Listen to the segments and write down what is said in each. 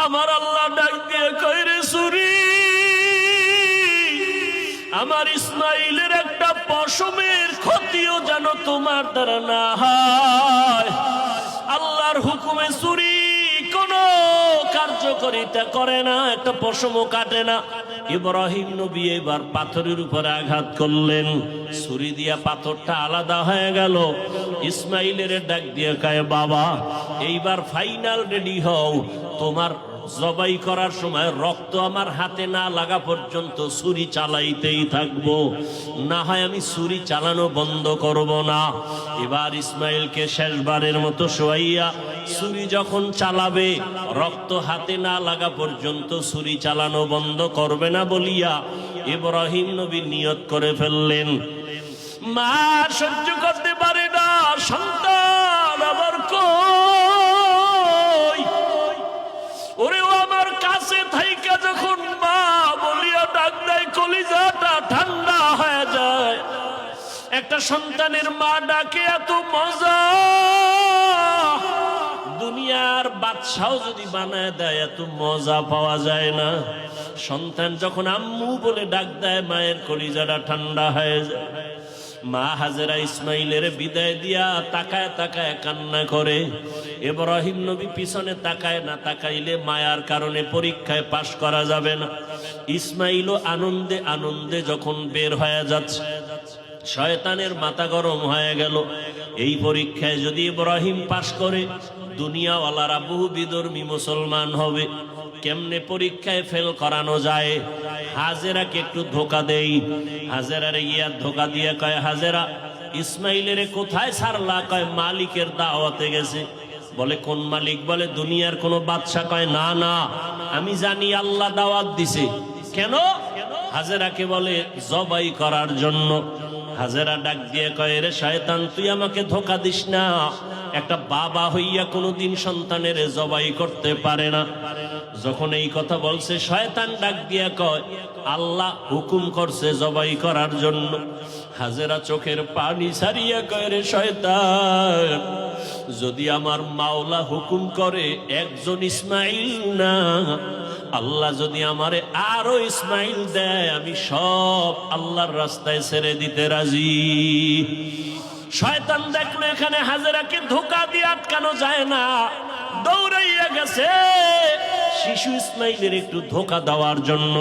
আমার আল্লাহ ডাক দিয়ে কয়, রে ছুরি, আমার ইসমাইলের একটা পশমের ক্ষতিও যেন তোমার দ্বারা না হয়। আল্লাহর হুকুমে ছুরি কোনো কার্যকারিতা করে না, একটা পশমও কাটে না। ইব্রাহিম নবী এবার পাথরের উপরে আঘাত করলেন, ছুরি দিয়া পাথরটা আলাদা হয়ে গেল। ইসমাইলের ডাক দিয়ে কয়, বাবা এইবার ফাইনাল রেডি হও, তোমার জবাই করার সময় রক্ত আমার হাতে না লাগা পর্যন্ত ছুরি চালাইতেই থাকবো, না হয় আমি ছুরি চালানো বন্ধ করব না। এবার ইসমাইলকে শেষবারের মতো শোয়াইয়া ছুরি যখন চালাবে, রক্ত হাতে না লাগা পর্যন্ত ছুরি চালানো বন্ধ করবে না বলিয়া ইব্রাহিম নবী নিয়ত করে ফেললেন। মা সহ্য করতে পারে না, সন্তান আবার কই, ওরে ও আমার কাছে থাইকা যখন মা বলিয়া ডাক দেয়, কলিজাটা ঠান্ডা হয়ে যায়। একটা সন্তানের মা ডাকে এত মজা, দুনিয়ার বাদশাও যদি বানায় দেয় এত মজা পাওয়া যায় না। সন্তান যখন আম্মু বলে ডাক দেয়, মায়ের কলিজাটা ঠান্ডা হয়ে যায়। মা হাজেরা ইসমাইলের বিদায় দিয়া তাকায় তাকায় কান্না করে। ইব্রাহিম নবী পিছনে তাকায় না, তাকাইলে মায়ার কারণে পরীক্ষায় পাশ করা যাবে না। ইসমাইলও আনন্দে আনন্দে যখন বের হয়ে যাচ্ছে, শয়তানের মাথা গরম হয়ে গেল। এই পরীক্ষায় যদি ইব্রাহিম পাশ করে, দুনিয়াওয়ালারা বহু বিধর্মী মুসলমান হবে। কেমনে পরীক্ষায় ফেল করানো যায়? হাজেরাকে একটু ধোকা দেই। হাজেরারে গিয়া ধোকা দিয়ে কয়, হাজেরা ইসমাইলের কোথায় ছাড়লা? কয় মালিকের দাওয়াতে গেছে। বলে কোন মালিক? বলে দুনিয়ার কোন বাদশা। কয় না না, আমি জানি আল্লাহ দাওয়াত দিছে। কেন? হাজেরাকে বলে জবাই করার জন্য। হাজেরা ডাক দিয়ে কয়, রে শয়তান, তুই আমাকে ধোকা দিস না। একটা বাবা হইয়া কোনোদিন সন্তানের জবাই করতে পারে না। যখন এই কথা বলছে, শয়তান ডাক দিয়া কয়, আল্লাহ হুকুম করছে জবাই করার জন্য। হাজেরা চোখের পানি ছাড়িয়া কয়, রে শয়তান, যদি আমার মাওলা হুকুম করে একজন ইসমাইল না, আল্লাহ যদি আমারে আরো ইসমাইল দেয়, আমি সব আল্লাহর রাস্তায় ছেড়ে দিতে রাজি। শয়তান দেখলো এখানে হাজেরাকে ধোকা দিয়ে আটকানো যায় না, দৌড়াইয়া গেছে শিশু ইসমাইলের একটু ধোকা দেওয়ার জন্য।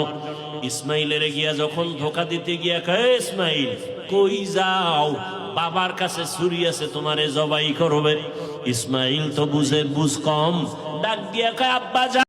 ইসমাইলের গিয়া যখন ধোকা দিতে গিয়া কয়, ইসমাইল কই যাও? বাবার কাছে ছুরি আছে, তোমারে জবাই করবে। ইসমাইল তো বুঝ কম, ডাক দিয়া কয়, আব্বা